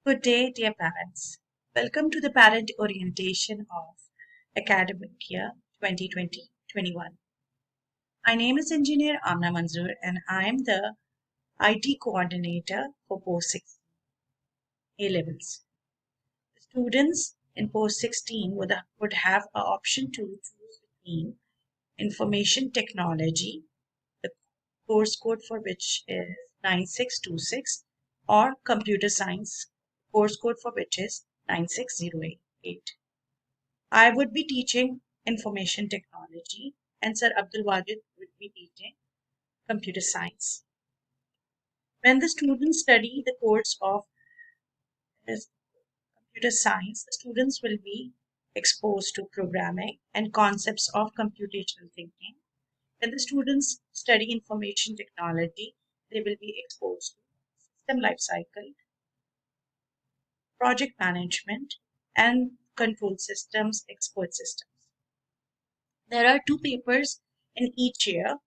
Good day, dear parents. Welcome to the parent orientation of academic year 2020-21. My name is Engineer Amna Manzoor and I am the IT coordinator for Post 16 A levels. The students in Post 16 would have an option to choose between information technology, the course code for which is 9626, or computer science, course code for which is 96088. I would be teaching information technology and Sir Abdul Wajid would be teaching computer science. When the students study the course of computer science, the students will be exposed to programming and concepts of computational thinking. When the students study information technology, they will be exposed to system lifecycle, project management, and control systems, expert systems. There are two papers in each year.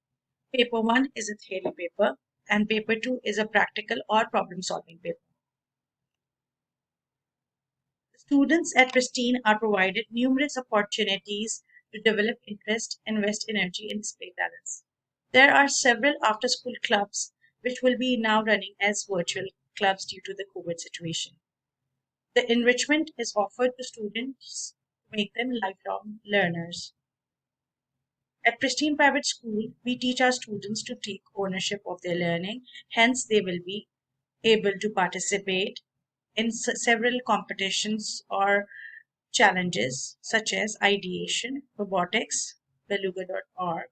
Paper 1 is a theory paper, and paper 2 is a practical or problem solving paper. The students at Pristine are provided numerous opportunities to develop interest, invest energy, and display talents. There are several after school clubs which will be now running as virtual clubs due to the COVID situation. The enrichment is offered to students to make them lifelong learners. At Pristine Private School, we teach our students to take ownership of their learning, hence, they will be able to participate in several competitions or challenges such as ideation, robotics, beluga.org.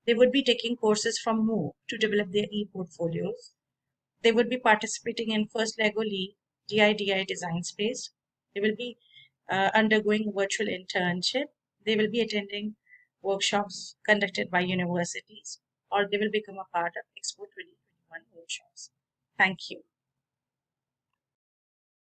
They would be taking courses from Move to develop their e-portfolios. They would be participating in First Lego League, DIDI Design Space. They will be undergoing a virtual internship. They will be attending workshops conducted by universities, or they will become a part of Expo 2021 workshops. Thank you.